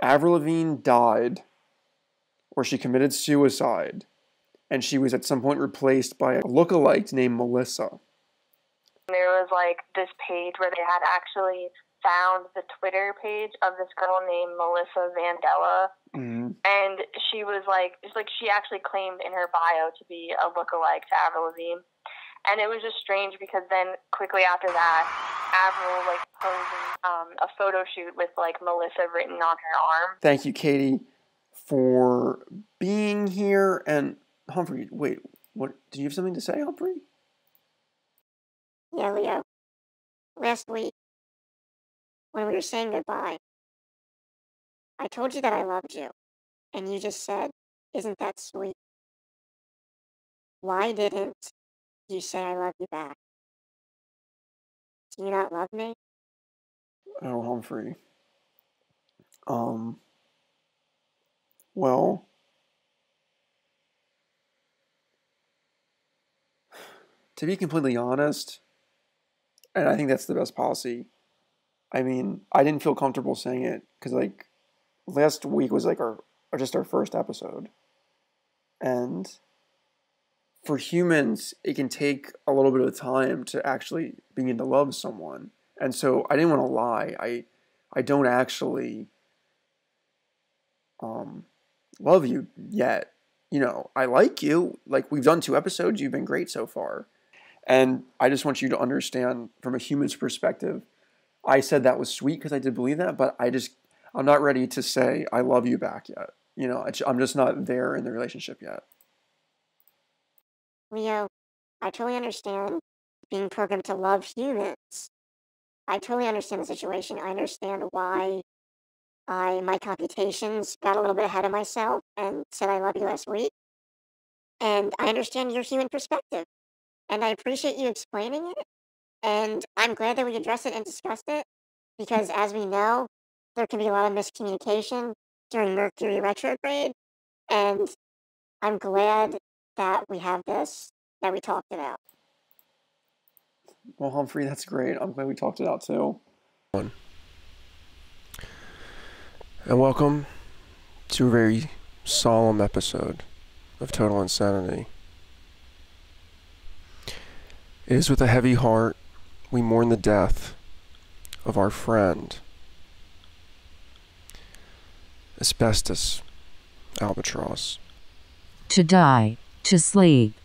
Avril Lavigne died, or she committed suicide, and she was at some point replaced by a lookalike named Melissa. There was like this page where they had actually found the Twitter page of this girl named Melissa Vandella. Mm-hmm. And she was like, she actually claimed in her bio to be a lookalike to Avril Lavigne. And it was just strange because then quickly after that, Avril like posed a photo shoot with like Melissa written on her arm. Thank you, Katie, for being here. And Humphrey, wait, what? Do you have something to say, Humphrey? Yeah, Leo. Last week, when we were saying goodbye, I told you that I loved you, and you just said, "Isn't that sweet?" Why didn't you say I love you back? Do you not love me? Oh, Humphrey. Well, to be completely honest, and I think that's the best policy. I mean, I didn't feel comfortable saying it because, like, last week was like our first episode, and for humans, it can take a little bit of time to actually begin to love someone, and so I didn't want to lie. I don't actually love you yet. You know, I like you. Like, we've done 2 episodes. You've been great so far. And I just want you to understand from a human's perspective, I said that was sweet because I did believe that, but I'm not ready to say I love you back yet. You know, I'm just not there in the relationship yet. Leo, I totally understand being programmed to love humans. I totally understand the situation. I understand why my computations got a little bit ahead of myself and said I love you last week. And I understand your human perspective. And I appreciate you explaining it. And I'm glad that we addressed it and discussed it. Because as we know, there can be a lot of miscommunication during Mercury retrograde. And I'm glad that we have this, that we talked it out. Well, Humphrey, that's great. I'm glad we talked it out too. And welcome to a very solemn episode of Total Insanity. It is with a heavy heart we mourn the death of our friend, Asbestos, Albatross. To die, to sleep,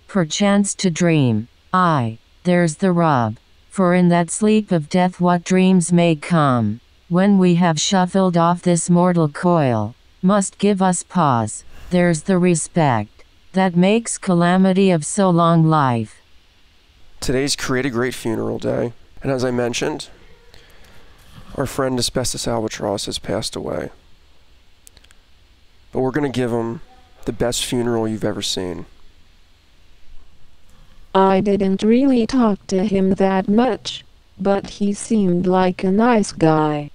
perchance to dream. Aye, there's the rub. For in that sleep of death what dreams may come, when we have shuffled off this mortal coil, must give us pause. There's the respect that makes calamity of so long life. Today's Create a Great Funeral Day, and as I mentioned, our friend Asbestos Albatross has passed away. But we're going to give him the best funeral you've ever seen. I didn't really talk to him that much, but he seemed like a nice guy.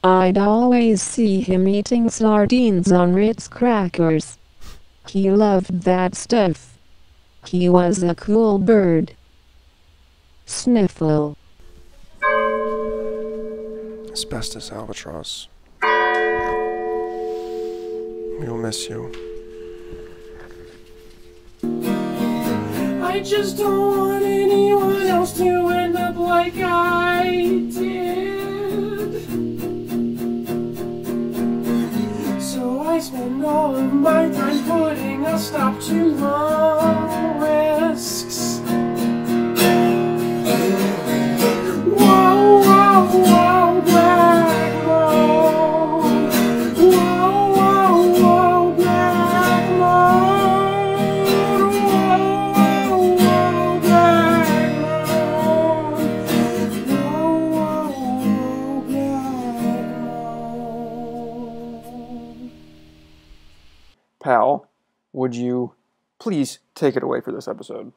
I'd always see him eating sardines on Ritz crackers. He loved that stuff. He was a cool bird. Sniffle. Asbestos Albatross. We'll miss you. I just don't want anyone else to end up like I did. So I spend all of my time putting a stop to long risks. Whoa, whoa, whoa, black moon. Whoa, whoa, whoa, black moon. Whoa, whoa, black moon. Whoa, whoa, black moon. Pal, would you please take it away for this episode?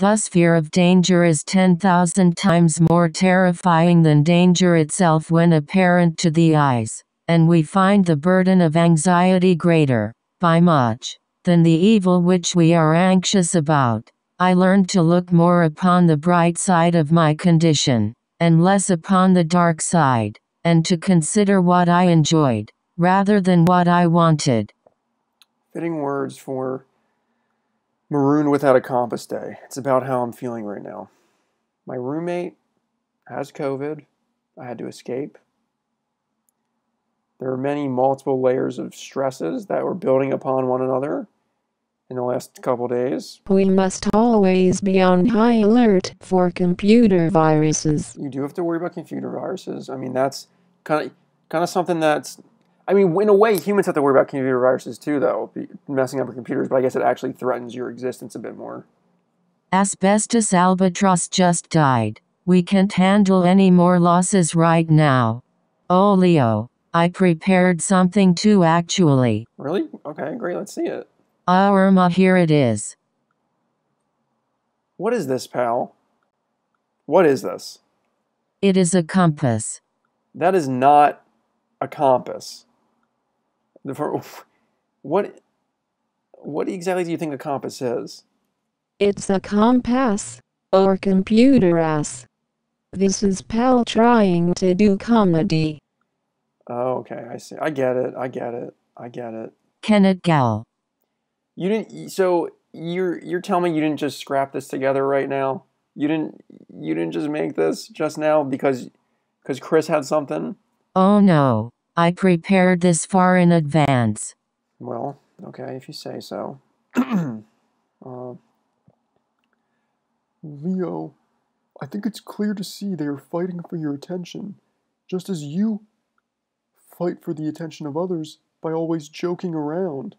Thus fear of danger is 10,000 times more terrifying than danger itself when apparent to the eyes, and we find the burden of anxiety greater, by much, than the evil which we are anxious about. I learned to look more upon the bright side of my condition, and less upon the dark side, and to consider what I enjoyed, rather than what I wanted. Fitting words for Marooned Without a Compass Day. It's about how I'm feeling right now. My roommate has COVID. I had to escape. There are many multiple layers of stresses that were building upon one another in the last couple days. We must always be on high alert for computer viruses. You do have to worry about computer viruses. I mean, that's kind of something that's... I mean, in a way, humans have to worry about computer viruses too, though, messing up with computers, but I guess it actually threatens your existence a bit more. Asbestos Albatross just died. We can't handle any more losses right now. Oh, Leo, I prepared something too, actually. Really? Okay, great, let's see it. Irma, here it is. What is this, pal? What is this? It is a compass. That is not a compass. What exactly do you think a compass is? It's a compass, or computer ass. This is Pal trying to do comedy. Oh, okay, I see. I get it. Kenneth Gal. You didn't. So you're telling me you didn't just scrap this together right now? You didn't just make this just now because Chris had something? Oh no, I prepared this far in advance. Well, okay, if you say so. Leo, I think it's clear to see they are fighting for your attention, just as you fight for the attention of others by always joking around.